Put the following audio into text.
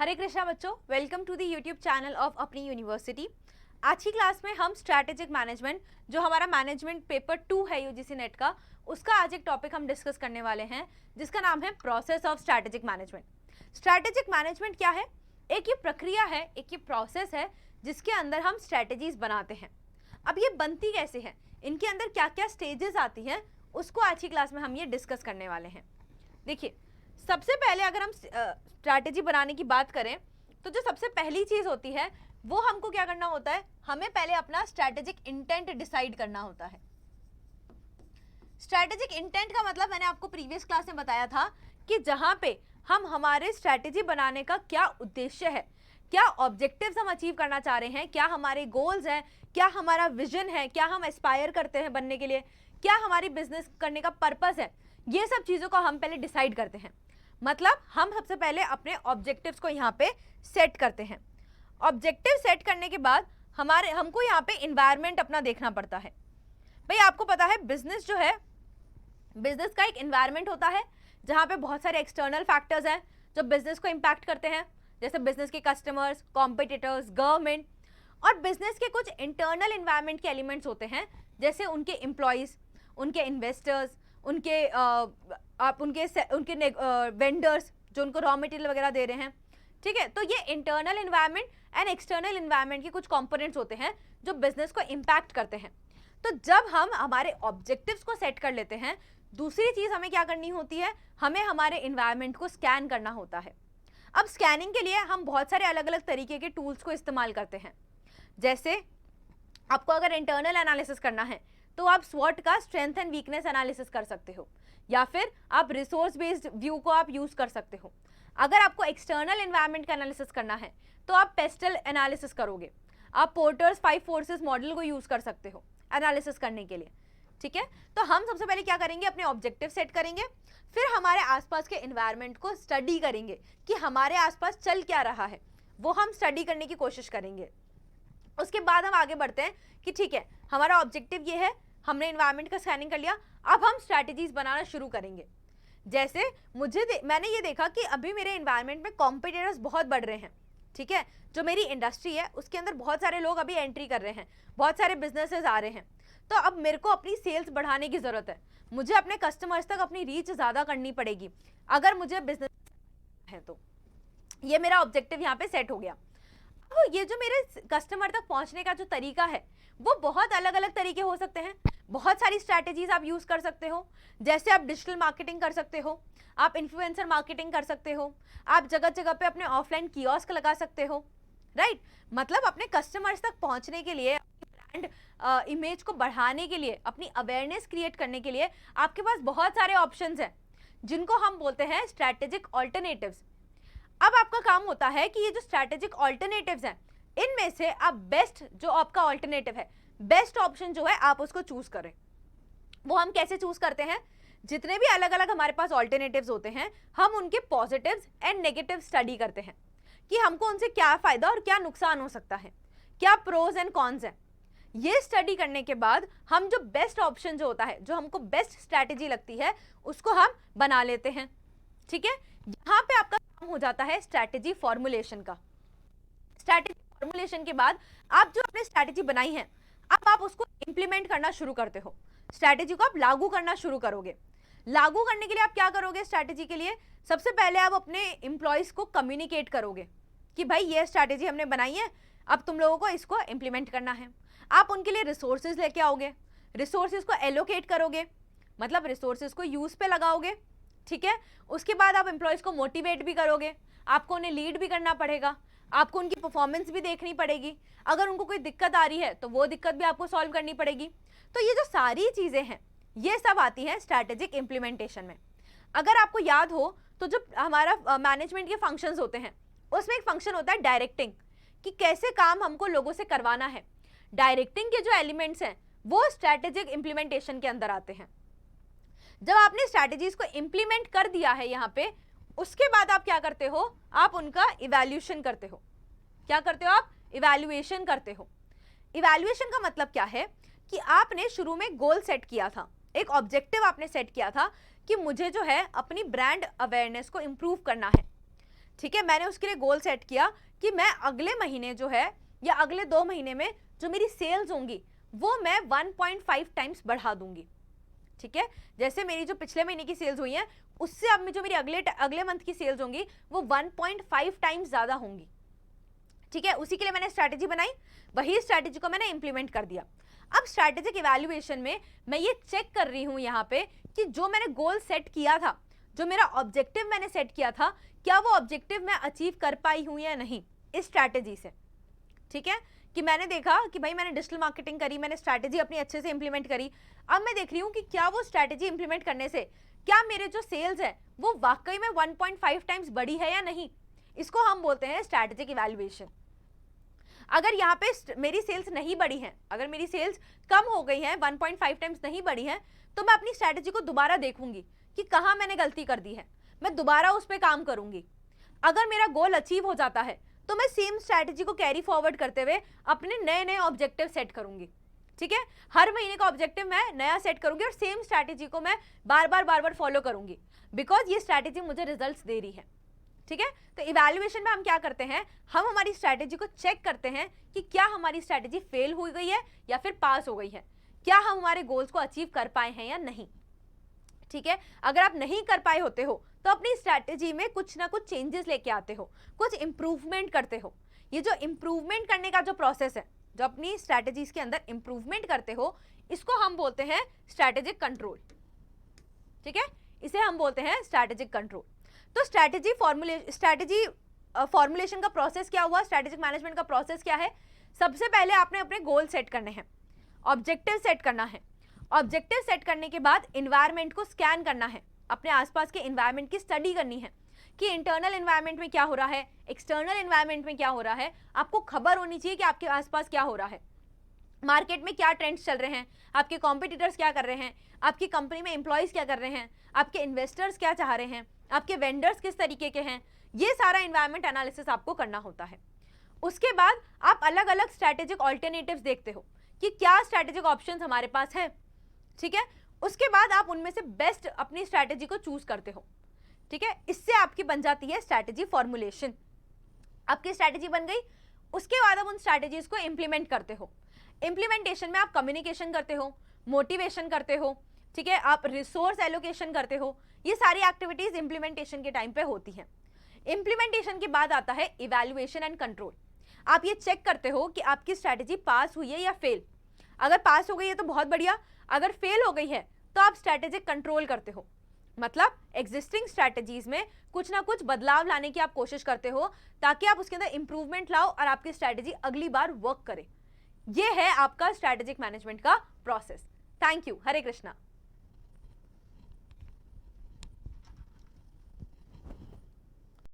हरे कृष्णा बच्चों, welcome to the YouTube channel of अपनी university. आज की क्लास में हम स्ट्रैटेजिक मैनेजमेंट, जो हमारा मैनेजमेंट पेपर 2 है यूजीसी नेट का, उसका आज एक टॉपिक हम डिस्कस करने वाले हैं जिसका नाम है process of strategic management. Strategic management क्या है? एक ये प्रक्रिया है, एक ये प्रोसेस है जिसके अंदर हम स्ट्रैटेजीज बनाते हैं। अब ये बनती कैसे है, इनके अंदर क्या क्या स्टेजेस आती हैं, उसको आज की क्लास में हम ये डिस्कस करने वाले हैं। देखिए, सबसे पहले अगर हम स्ट्रैटेजी बनाने की बात करें तो जो सबसे पहली चीज होती है वो हमको क्या करना होता है, हमें पहले अपना स्ट्रैटेजिक इंटेंट डिसाइड करना होता है। स्ट्रैटेजिक इंटेंट का मतलब मैंने आपको प्रीवियस क्लास में बताया था कि जहां पे हम हमारे स्ट्रैटेजी बनाने का क्या उद्देश्य है, क्या ऑब्जेक्टिव्स हम अचीव करना चाह रहे हैं, क्या हमारे गोल्स हैं, क्या हमारा विजन है, क्या हम एस्पायर करते हैं बनने के लिए, क्या हमारी बिजनेस करने का पर्पस है, ये सब चीजों को हम पहले डिसाइड करते हैं। मतलब हम सबसे पहले अपने ऑब्जेक्टिव्स को यहाँ पे सेट करते हैं। ऑब्जेक्टिव सेट करने के बाद हमको यहाँ पे इन्वायरमेंट अपना देखना पड़ता है। भाई आपको पता है बिजनेस जो है, बिजनेस का एक इन्वायरमेंट होता है जहाँ पे बहुत सारे एक्सटर्नल फैक्टर्स हैं जो बिजनेस को इम्पैक्ट करते हैं, जैसे बिजनेस के कस्टमर्स, कॉम्पिटिटर्स, गवर्नमेंट। और बिजनेस के कुछ इंटरनल इन्वायरमेंट के एलिमेंट्स होते हैं, जैसे उनके एम्प्लॉयज़, उनके इन्वेस्टर्स, उनके वेंडर्स जो उनको रॉ मटेरियल वगैरह दे रहे हैं। ठीक है, तो ये internal environment and external environment के कुछ कंपोनेंट्स होते हैं जो बिजनेस को इम्पैक्ट करते हैं। तो जब हम हमारे ऑब्जेक्टिव्स को सेट कर लेते हैं, दूसरी चीज हमें क्या करनी होती है, हमें हमारे इन्वायरमेंट को स्कैन करना होता है। अब स्कैनिंग के लिए हम बहुत सारे अलग अलग तरीके के टूल्स को इस्तेमाल करते हैं। जैसे आपको अगर इंटरनल एनालिसिस करना है तो आप स्वॉट का स्ट्रेंथ एंड वीकनेस एनालिसिस कर सकते हो, या फिर आप रिसोर्स बेस्ड व्यू को आप यूज कर सकते हो। अगर आपको एक्सटर्नल एनवायरनमेंट का एनालिसिस करना है तो आप पेस्टल एनालिसिस करोगे। आप पोर्टर्स 5 फोर्सेस मॉडल को यूज कर सकते हो एनालिसिस करने के लिए। ठीक है, तो हम सबसे पहले क्या करेंगे, अपने ऑब्जेक्टिव सेट करेंगे, फिर हमारे आसपास के एनवायरनमेंट को स्टडी करेंगे कि हमारे आसपास चल क्या रहा है, वो हम स्टडी करने की कोशिश करेंगे। उसके बाद हम आगे बढ़ते हैं कि ठीक है, हमारा ऑब्जेक्टिव ये है, हमने एनवायरनमेंट का स्कैनिंग कर लिया, अब हम स्ट्रैटेजीज बनाना शुरू करेंगे। जैसे मैंने ये देखा कि अभी मेरे एनवायरनमेंट में कॉम्पिटिटर्स बहुत बढ़ रहे हैं। ठीक है, जो मेरी इंडस्ट्री है उसके अंदर बहुत सारे लोग अभी एंट्री कर रहे हैं, बहुत सारे बिजनेसेस आ रहे हैं। तो अब मेरे को अपनी सेल्स बढ़ाने की जरूरत है, मुझे अपने कस्टमर्स तक अपनी रीच ज़्यादा करनी पड़ेगी अगर मुझे बिजनेस है। तो ये मेरा ऑब्जेक्टिव यहाँ पे सेट हो गया। अब ये जो मेरे कस्टमर तक पहुँचने का जो तरीका है वो बहुत अलग अलग तरीके हो सकते हैं। बहुत सारी स्ट्रैटेजीज आप यूज कर सकते हो, जैसे आप डिजिटल मार्केटिंग कर सकते हो, आप इन्फ्लुएंसर मार्केटिंग कर सकते हो, आप जगह जगह पे अपने ऑफलाइन कियोस्क लगा सकते हो। राइट, मतलब अपने कस्टमर्स तक पहुंचने के लिए, ब्रांड इमेज को बढ़ाने के लिए, अपनी अवेयरनेस क्रिएट करने के लिए आपके पास बहुत सारे ऑप्शंस हैं जिनको हम बोलते हैं स्ट्रैटेजिक ऑल्टरनेटिव्स। अब आपका काम होता है कि ये जो स्ट्रैटेजिक ऑल्टरनेटिव्स हैं, इनमें से आप बेस्ट, जो आपका ऑल्टरनेटिव है, बेस्ट ऑप्शन जो है आप उसको चूज करें। वो हम कैसे चूज करते हैं, जितने भी अलग अलग हमारे पास ऑल्टरनेटिव्स होते हैं, हम उनके पॉजिटिव्स एंड नेगेटिव स्टडी करते हैं कि हमको उनसे क्या फायदा और क्या नुकसान हो सकता है, क्या प्रोज एंड कॉन्स है। ये स्टडी करने के बाद हम जो बेस्ट ऑप्शन जो होता है, जो हमको बेस्ट स्ट्रैटेजी लगती है, उसको हम बना लेते हैं। ठीक है, यहाँ पे आपका काम हो जाता है स्ट्रैटेजी फॉर्मुलेशन का। स्ट्रैटेजी फॉर्मुलेशन के बाद आप जो अपने स्ट्रैटेजी बनाई है, अब आप उसको इंप्लीमेंट करना शुरू करते हो, स्ट्रैटेजी को आप लागू करना शुरू करोगे। लागू करने के लिए आप क्या करोगे, स्ट्रैटेजी के लिए सबसे पहले आप अपने एम्प्लॉयज को कम्युनिकेट करोगे कि भाई ये स्ट्रैटेजी हमने बनाई है, अब तुम लोगों को इसको इंप्लीमेंट करना है। आप उनके लिए रिसोर्सेज लेके आओगे, रिसोर्सेज को एलोकेट करोगे, मतलब रिसोर्सेज को यूज पे लगाओगे। ठीक है, उसके बाद आप एम्प्लॉयज को मोटिवेट भी करोगे, आपको उन्हें लीड भी करना पड़ेगा, आपको उनकी परफॉर्मेंस भी देखनी पड़ेगी, अगर उनको कोई दिक्कत आ रही है तो वो दिक्कत भी आपको सॉल्व करनी पड़ेगी। तो ये जो सारी चीजें हैं, ये सब आती हैं स्ट्रैटेजिक इंप्लीमेंटेशन में। अगर आपको याद हो तो जो हमारा मैनेजमेंट के फंक्शंस होते हैं, उसमें एक फंक्शन होता है डायरेक्टिंग, कि कैसे काम हमको लोगों से करवाना है। डायरेक्टिंग के जो एलिमेंट्स हैं वो स्ट्रैटेजिक इंप्लीमेंटेशन के अंदर आते हैं। जब आपने स्ट्रैटेजीज को इंप्लीमेंट कर दिया है यहाँ पे, उसके बाद आप क्या करते हो, आप उनका इवैल्यूएशन करते हो। क्या करते हो आप, इवैल्यूएशन करते हो। इवैल्यूएशन का मतलब क्या है कि आपने शुरू में गोल सेट किया था, एक ऑब्जेक्टिव आपने सेट किया था कि मुझे जो है अपनी ब्रांड अवेयरनेस को इंप्रूव करना है। ठीक है, मैंने उसके लिए गोल सेट किया कि मैं अगले महीने जो है या अगले 2 महीने में जो मेरी सेल्स होंगी वो मैं 1.5 टाइम्स बढ़ा दूंगी। ठीक है, जैसे मेरी जो पिछले महीने की सेल्स हुई है उससे अब जो मेरी अगले मंथ की सेल्स होंगी वो 1.5 टाइम्स ज्यादा होंगी। ठीक है, उसी के लिए मैंने स्ट्रैटेजी बनाई, वही स्ट्रैटेजी को मैंने इंप्लीमेंट कर दिया। अब स्ट्रैटेजिक इवैल्यूएशन में मैं ये चेक कर रही हूं यहाँ पे कि जो मैंने गोल सेट किया था, जो मेरा ऑब्जेक्टिव मैंने सेट किया था, क्या वो ऑब्जेक्टिव मैं अचीव कर पाई हूं या नहीं इस स्ट्रैटेजी से। ठीक है, कि मैंने देखा कि भाई मैंने डिजिटल मार्केटिंग करी, मैंने स्ट्रैटेजी अपनी अच्छे से इंप्लीमेंट करी, अब मैं देख रही हूँ कि क्या वो स्ट्रैटेजी इंप्लीमेंट करने से क्या मेरे जो सेल्स है वो वाकई में 1.5 टाइम्स बढ़ी है या नहीं। इसको हम बोलते हैं स्ट्रैटेजिक इवैल्यूएशन। अगर यहाँ पे मेरी सेल्स नहीं बढ़ी है, अगर मेरी सेल्स कम हो गई है, 1.5 टाइम्स नहीं बढ़ी है, तो मैं अपनी स्ट्रैटेजी को दोबारा देखूंगी कि कहाँ मैंने गलती कर दी है, मैं दोबारा उस पर काम करूंगी। अगर मेरा गोल अचीव हो जाता है तो मैं सेम स्ट्रैटेजी को कैरी फॉरवर्ड करते हुए अपने नए नए ऑब्जेक्टिव सेट करूंगी। ठीक है, हर महीने का ऑब्जेक्टिव मैं नया सेट करूंगी और सेम स्ट्रैटेजी को मैं बार बार फॉलो करूंगी, बिकॉज ये स्ट्रैटेजी मुझे रिजल्ट्स दे रही है। ठीक है, तो इवैल्यूएशन में हम क्या करते हैं, हम हमारी स्ट्रैटेजी को चेक करते हैं कि क्या हमारी स्ट्रैटेजी फेल हो गई है या फिर पास हो गई है, क्या हम हमारे गोल्स को अचीव कर पाए हैं या नहीं। ठीक है, अगर आप नहीं कर पाए होते हो तो अपनी स्ट्रैटेजी में कुछ ना कुछ चेंजेस लेके आते हो, कुछ इंप्रूवमेंट करते हो। ये जो इंप्रूवमेंट करने का जो प्रोसेस है, जो अपनी स्ट्रैटेजीज के अंदर इंप्रूवमेंट करते हो, इसको हम बोलते हैं स्ट्रैटेजिक कंट्रोल। ठीक है, इसे हम बोलते हैं स्ट्रैटेजिक कंट्रोल। तो स्ट्रैटेजी फॉर्मुलेशन का प्रोसेस क्या हुआ, स्ट्रैटेजिक मैनेजमेंट का प्रोसेस क्या है। सबसे पहले आपने अपने गोल सेट करने हैं, ऑब्जेक्टिव सेट करना है। ऑब्जेक्टिव सेट करने के बाद एनवायरनमेंट को स्कैन करना है, अपने आसपास के एनवायरनमेंट की स्टडी करनी है कि इंटरनल एनवायरनमेंट में क्या हो रहा है, एक्सटर्नल एनवायरनमेंट में क्या हो रहा है। आपको खबर होनी चाहिए कि आपके आसपास क्या हो रहा है, मार्केट में क्या ट्रेंड्स चल रहे हैं, आपके कॉम्पिटिटर्स क्या कर रहे हैं, आपकी कंपनी में एम्प्लॉयज़ क्या कर रहे हैं, आपके इन्वेस्टर्स क्या चाह रहे हैं, आपके वेंडर्स किस तरीके के हैं। ये सारा एनवायरनमेंट एनालिसिस आपको करना होता है। उसके बाद आप अलग अलग स्ट्रैटेजिक ऑल्टरनेटिव्स देखते हो कि क्या स्ट्रैटेजिक ऑप्शंस हमारे पास हैं। ठीक है, उसके बाद आप उनमें से बेस्ट अपनी स्ट्रैटेजी को चूज करते हो। ठीक है, इससे आपकी बन जाती है स्ट्रैटेजी फॉर्मुलेशन। आपकी स्ट्रैटेजी बन गई, उसके बाद आप उन स्ट्रैटेजीज को इंप्लीमेंट करते हो। इंप्लीमेंटेशन में आप कम्युनिकेशन करते हो, मोटिवेशन करते हो, ठीक है, आप रिसोर्स एलोकेशन करते हो। ये सारी एक्टिविटीज इंप्लीमेंटेशन के टाइम पे होती हैं। इंप्लीमेंटेशन के बाद आता है इवैल्यूएशन एंड कंट्रोल। आप ये चेक करते हो कि आपकी स्ट्रैटेजी पास हुई है या फेल। अगर पास हो गई है तो बहुत बढ़िया, अगर फेल हो गई है तो आप स्ट्रैटेजिक कंट्रोल करते हो, मतलब एग्जिस्टिंग स्ट्रैटेजीज में कुछ ना कुछ बदलाव लाने की आप कोशिश करते हो ताकि आप उसके अंदर इंप्रूवमेंट लाओ और आपकी स्ट्रैटेजी अगली बार वर्क करे। ये है आपका स्ट्रैटेजिक मैनेजमेंट का process. Thank you. Hare Krishna.